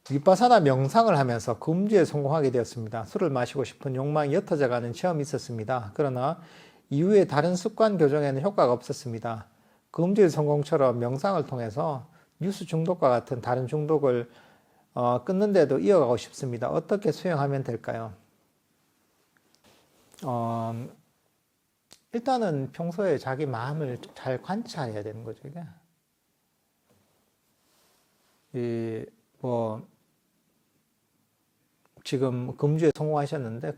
윗바사나 명상을 하면서 금주에 성공하게 되었습니다. 술을 마시고 싶은 욕망이 옅어져가는 체험이 있었습니다. 그러나 이후에 다른 습관 교정에는 효과가 없었습니다. 금주의 성공처럼 명상을 통해서 뉴스 중독과 같은 다른 중독을 끊는데도 이어가고 싶습니다. 어떻게 수행하면 될까요? 일단은 평소에 자기 마음을 잘 관찰해야 되는 거죠. 이게. 지금 금주에 성공하셨는데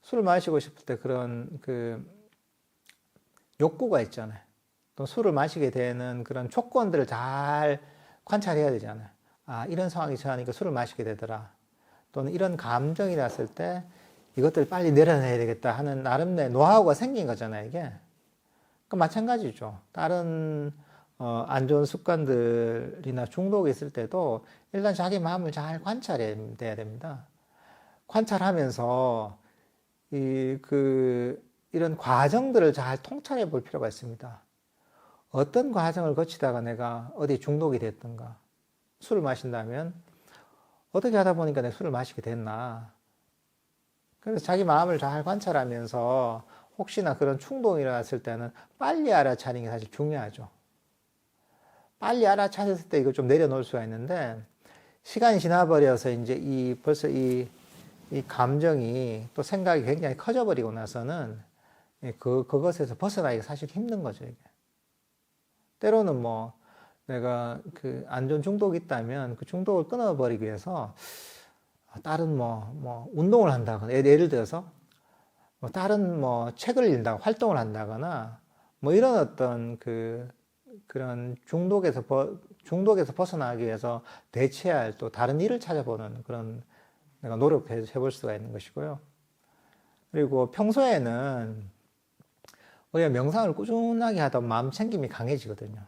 술을 마시고 싶을 때 그런 욕구가 있잖아요. 또 술을 마시게 되는 그런 조건들을 잘 관찰해야 되잖아요. 아, 이런 상황이 처하니까 술을 마시게 되더라. 또는 이런 감정이 났을 때 이것들을 빨리 내려내야 되겠다 하는 나름의 노하우가 생긴 거잖아요, 이게. 그 마찬가지죠. 다른 안 좋은 습관들이나 중독이 있을 때도 일단 자기 마음을 잘 관찰해야 됩니다. 관찰하면서 이런 과정들을 잘 통찰해 볼 필요가 있습니다. 어떤 과정을 거치다가 내가 어디 중독이 됐던가. 술을 마신다면 어떻게 하다 보니까 내가 술을 마시게 됐나. 그래서 자기 마음을 잘 관찰하면서 혹시나 그런 충동이 일어났을 때는 빨리 알아차리는 게 사실 중요하죠. 빨리 알아차렸을 때 이걸 좀 내려놓을 수가 있는데 시간이 지나버려서 이제 벌써 이 감정이 또 생각이 굉장히 커져버리고 나서는 그것에서 벗어나기가 사실 힘든 거죠, 이게. 때로는 뭐 내가 안 좋은 중독이 있다면 그 중독을 끊어버리기 위해서 다른 운동을 한다거나 예를 들어서 다른 책을 읽는다고 활동을 한다거나 이런 어떤 그런 중독에서 벗어나기 위해서 대체할 또 다른 일을 찾아보는 그런 내가 노력해 볼 수가 있는 것이고요. 그리고 평소에는 우리가 명상을 꾸준하게 하다 보면 마음 챙김이 강해지거든요.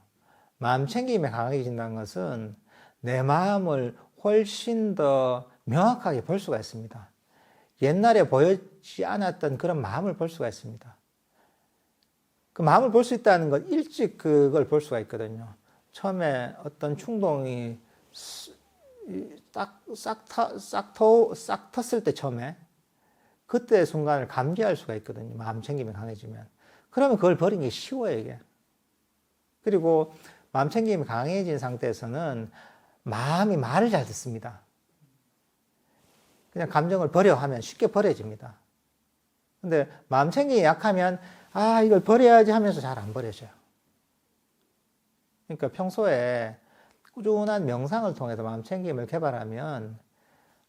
마음 챙김이 강해진다는 것은 내 마음을 훨씬 더 명확하게 볼 수가 있습니다. 옛날에 보이지 않았던 그런 마음을 볼 수가 있습니다. 그 마음을 볼 수 있다는 건 일찍 그걸 볼 수가 있거든요. 처음에 어떤 충동이 싹 텄을 때 처음에 그때 순간을 감지할 수가 있거든요. 마음 챙김이 강해지면. 그러면 그걸 버리는 게 쉬워요, 이게. 그리고 마음 챙김이 강해진 상태에서는 마음이 말을 잘 듣습니다. 그냥 감정을 버려 하면 쉽게 버려집니다. 근데 마음 챙김이 약하면 이걸 버려야지 하면서 잘 안 버려져요. 그러니까 평소에 꾸준한 명상을 통해서 마음 챙김을 개발하면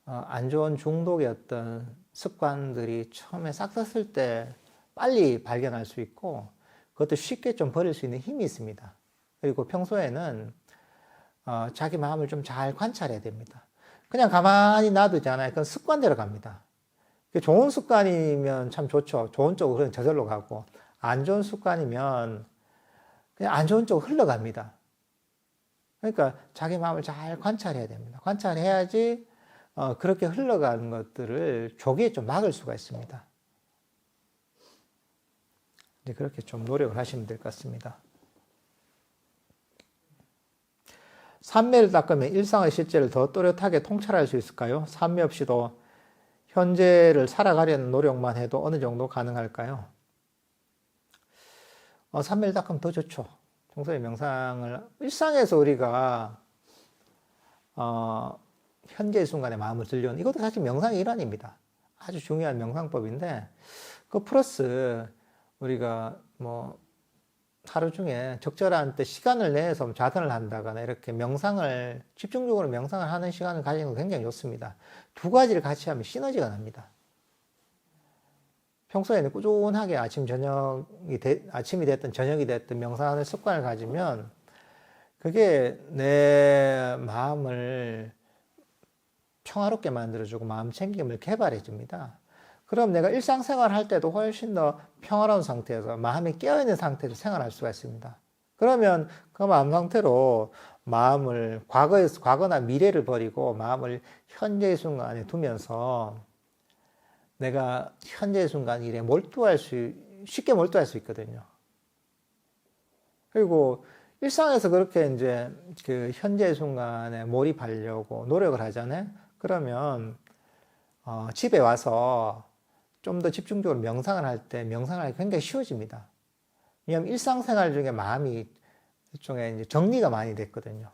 안 좋은 중독의 어떤 습관들이 처음에 싹 텄을 때 빨리 발견할 수 있고 그것도 쉽게 좀 버릴 수 있는 힘이 있습니다. 그리고 평소에는 자기 마음을 좀 잘 관찰해야 됩니다. 그냥 가만히 놔두잖아요. 그건 습관대로 갑니다. 좋은 습관이면 참 좋죠. 좋은 쪽으로 그냥 저절로 가고 안 좋은 습관이면 그냥 안 좋은 쪽으로 흘러갑니다. 그러니까 자기 마음을 잘 관찰해야 됩니다. 관찰해야지 그렇게 흘러가는 것들을 조기에 좀 막을 수가 있습니다. 이제 그렇게 좀 노력을 하시면 될 것 같습니다. 산매를 닦으면 일상의 실제를 더 또렷하게 통찰할 수 있을까요? 산매 없이도 현재를 살아가려는 노력만 해도 어느 정도 가능할까요? 산매를 닦으면 더 좋죠. 평소에 명상을 일상에서 우리가 현재 순간에 마음을 들려는 이것도 사실 명상의 일환입니다. 아주 중요한 명상법인데 그 플러스 우리가 하루 중에 적절한 때 시간을 내서 좌선을 한다거나 이렇게 명상을 집중적으로 명상을 하는 시간을 가지는 거 굉장히 좋습니다. 두 가지를 같이 하면 시너지가 납니다. 평소에는 꾸준하게 아침이 됐든 저녁이 됐든 명상하는 습관을 가지면 그게 내 마음을 평화롭게 만들어주고 마음 챙김을 개발해 줍니다. 그럼 내가 일상생활 할 때도 훨씬 더 평화로운 상태에서 마음이 깨어있는 상태로 생활할 수가 있습니다. 그러면 그 마음 상태로 마음을 과거나 미래를 버리고 마음을 현재의 순간에 두면서 내가 현재의 순간 일에 쉽게 몰두할 수 있거든요. 그리고 일상에서 그렇게 이제 그 현재 순간에 몰입하려고 노력을 하잖아요. 그러면 집에 와서 좀 더 집중적으로 명상을 할 때 명상하기 굉장히 쉬워집니다. 왜냐하면 일상생활 중에 마음이 일종의 이제 정리가 많이 됐거든요.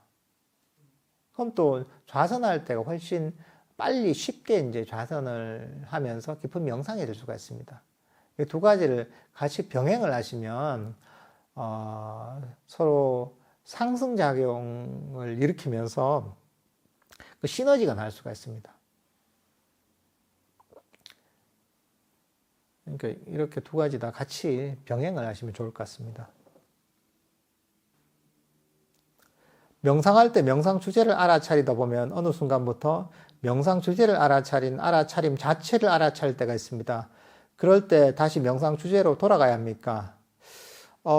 그럼 또 좌선할 때가 훨씬 빨리 쉽게 이제 좌선을 하면서 깊은 명상이 될 수가 있습니다. 이 두 가지를 같이 병행을 하시면 서로 상승작용을 일으키면서 그 시너지가 날 수가 있습니다. 그러니까 이렇게 두 가지 다 같이 병행을 하시면 좋을 것 같습니다. 명상할 때 명상 주제를 알아차리다 보면 어느 순간부터 명상 주제를 알아차림 자체를 알아차릴 때가 있습니다. 그럴 때 다시 명상 주제로 돌아가야 합니까?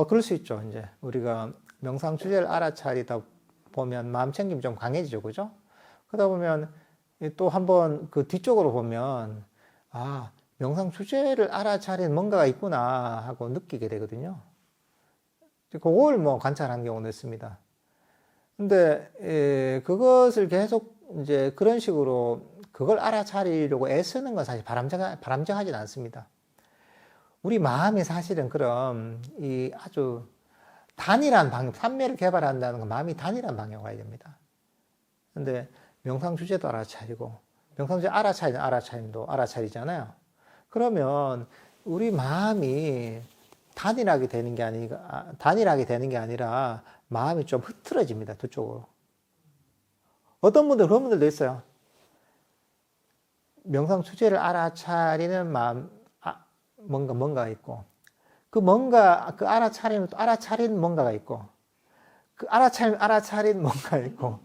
그럴 수 있죠. 이제 우리가 명상 주제를 알아차리다 보면 마음 챙김이 좀 강해지죠. 그죠? 그러다 보면 또 한번 그 뒤쪽으로 보면, 명상 주제를 알아차린 뭔가가 있구나 하고 느끼게 되거든요. 그걸 뭐 관찰하는 경우도 있습니다. 근데 그것을 계속 이제 그런 식으로 그걸 알아차리려고 애쓰는 건 사실 바람직하진 않습니다. 우리 마음이 사실은 그럼 이 아주 단일한 방향, 삼매를 개발한다는 건 마음이 단일한 방향으로 가야 됩니다. 근데 명상 주제도 알아차리고 명상 주제 알아차림도 알아차리잖아요. 그러면 우리 마음이 단일하게 되는 게 아니라 마음이 좀 흐트러집니다. 두 쪽으로. 어떤 분들 그런 분들도 있어요. 명상 주제를 알아차리는 마음, 뭔가가 있고, 그 알아차리는 또 알아차린 뭔가가 있고, 그 알아차린 뭔가가 있고,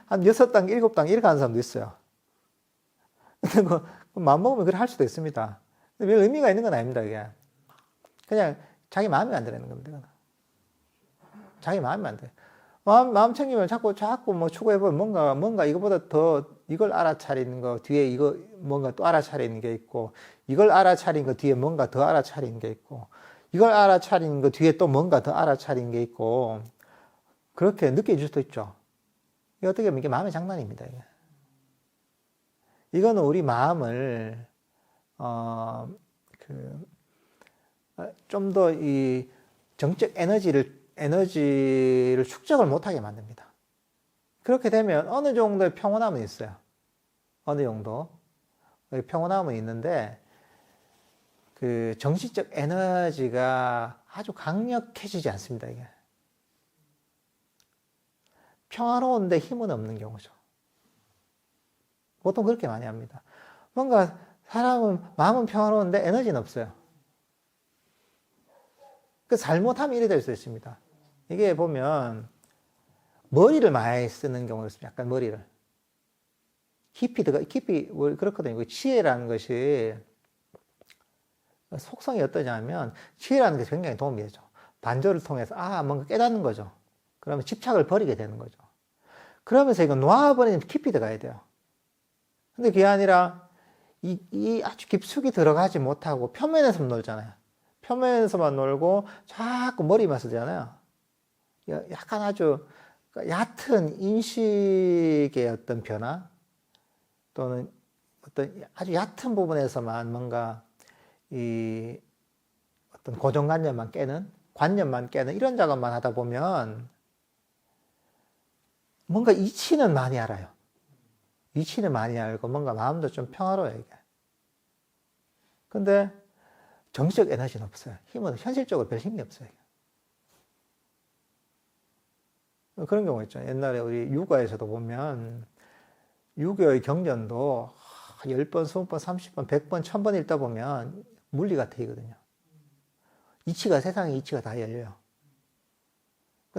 한 6단계, 7단계 이렇게 하는 사람도 있어요. 근데 마음 먹으면 그렇게 할 수도 있습니다. 근데 별 의미가 있는 건 아닙니다, 이게. 그냥 자기 마음이 안 되는 겁니다. 자기 마음이 안 돼. 마음 챙기면 자꾸 뭐 추구해보면 뭔가 이거보다 더 이걸 알아차리는 거 뒤에 이거 뭔가 또 알아차리는 게 있고, 이걸 알아차린 거 뒤에 뭔가 더 알아차리는 게 있고, 이걸 알아차리는 거 뒤에 또 뭔가 더 알아차리는 게 있고, 그렇게 느껴질 수도 있죠. 이게 어떻게 보면 이게 마음의 장난입니다. 이거는 우리 마음을, 좀 더 이 정적 에너지를 축적을 못하게 만듭니다. 그렇게 되면 어느 정도의 평온함은 있어요. 어느 정도. 평온함은 있는데, 그 정신적 에너지가 아주 강력해지지 않습니다, 이게. 평화로운데 힘은 없는 경우죠. 보통 그렇게 많이 합니다. 뭔가 마음은 평화로운데 에너지는 없어요. 그 잘못하면 이래 될 수 있습니다. 이게 보면 머리를 많이 쓰는 경우가 있습니다. 약간 머리를. 깊이 그렇거든요. 치해라는 것이 속성이 어떠냐면 치해라는 것이 굉장히 도움이 되죠. 반조를 통해서 뭔가 깨닫는 거죠. 그러면 집착을 버리게 되는 거죠. 그러면서 이거 놓아버리는 깊이 들어가야 돼요. 근데 그게 아니라 이 아주 깊숙이 들어가지 못하고 표면에서만 놀잖아요. 표면에서만 놀고 자꾸 머리만 쓰잖아요. 약간 아주 얕은 인식의 어떤 변화 또는 어떤 아주 얕은 부분에서만 뭔가 이 어떤 고정관념만 깨는 이런 작업만 하다 보면 뭔가 이치는 많이 알아요. 이치는 많이 알고 뭔가 마음도 좀 평화로워요, 이게. 근데 정신적 에너지는 없어요. 힘은 현실적으로 별 힘이 없어요. 그런 경우 있죠. 옛날에 우리 육아에서도 보면 유교의 경전도 10번, 20번, 30번, 100번, 1000번 읽다 보면 물리가 트이거든요. 세상의 이치가 다 열려요.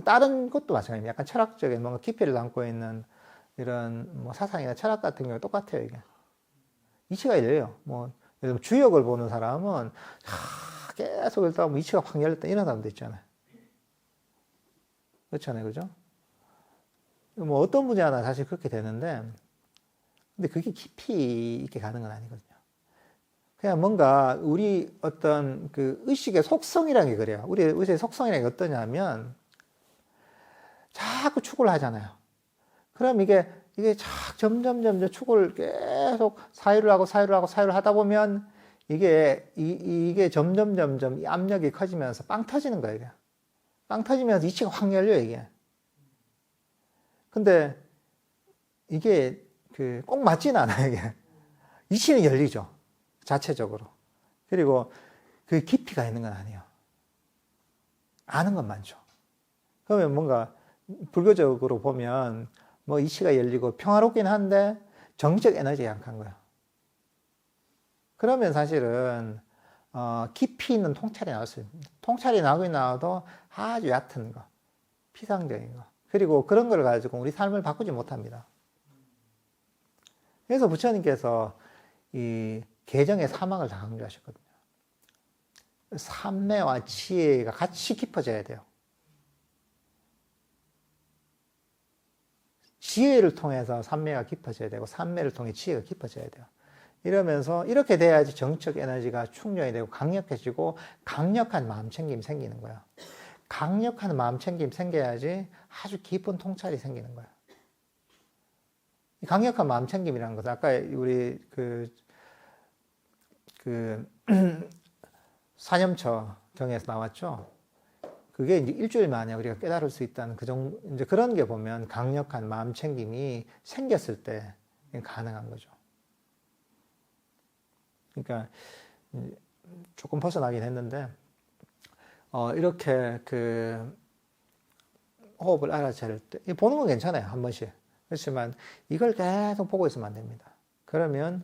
다른 것도 마찬가지입니다. 약간 철학적인 뭔가 깊이를 담고 있는 이런 뭐 사상이나 철학 같은 경우 똑같아요, 이게. 이치가 열려요. 뭐, 예를 들면 주역을 보는 사람은 계속 읽다 보면 이치가 확 열렸다 이런 사람도 있잖아요. 그렇잖아요, 그죠? 뭐 어떤 분야나 사실 그렇게 되는데, 근데 그게 깊이 있게 가는 건 아니거든요. 그냥 뭔가 우리 어떤 그 의식의 속성이라는 게 그래요. 우리 의식의 속성이라는 게 어떠냐면, 자꾸 축을 하잖아요. 그럼 이게 점점 축을 계속 사유를 하다 보면 이게 점점 이 압력이 커지면서 빵 터지는 거예요, 이게. 빵 터지면서 이치가 확 열려요, 이게. 근데 이게 꼭 맞지는 않아요, 이게. 이치는 열리죠, 자체적으로. 그리고 그 깊이가 있는 건 아니에요. 아는 건 많죠. 그러면 뭔가 불교적으로 보면 뭐 이치가 열리고 평화롭긴 한데 정적 에너지가 약한 거예요. 그러면 사실은 깊이 있는 통찰이 나올 수 있습니다. 통찰이 나오긴 나와도 아주 얕은 거, 피상적인 거. 그리고 그런 걸 가지고 우리 삶을 바꾸지 못합니다. 그래서 부처님께서 이 개정의 사막을 다 강조하셨거든요. 삼매와 지혜가 같이 깊어져야 돼요. 지혜를 통해서 삼매가 깊어져야 되고 삼매를 통해 지혜가 깊어져야 돼요. 이러면서 이렇게 돼야지 정적 에너지가 충전이 되고 강력해지고 강력한 마음챙김이 생기는 거예요. 강력한 마음챙김이 생겨야지 아주 깊은 통찰이 생기는 거예요. 강력한 마음챙김이라는 것은 아까 우리 사념처 경에서 나왔죠. 그게 이제 일주일 만에 우리가 깨달을 수 있다는 이제 그런 게 보면 강력한 마음챙김이 생겼을 때 가능한 거죠. 그러니까 조금 벗어나긴 했는데 이렇게 호흡을 알아차릴 때 보는 건 괜찮아요, 한 번씩. 그렇지만 이걸 계속 보고 있으면 안 됩니다. 그러면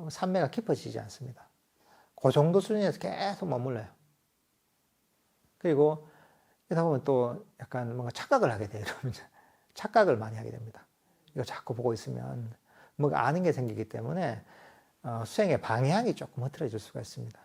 삼매가 깊어지지 않습니다. 그 정도 수준에서 계속 머물러요. 그리고 이러다 보면 또 약간 뭔가 착각을 하게 돼요. 착각을 많이 하게 됩니다. 이거 자꾸 보고 있으면 뭔가 아는 게 생기기 때문에 수행의 방향이 조금 흐트러질 수가 있습니다.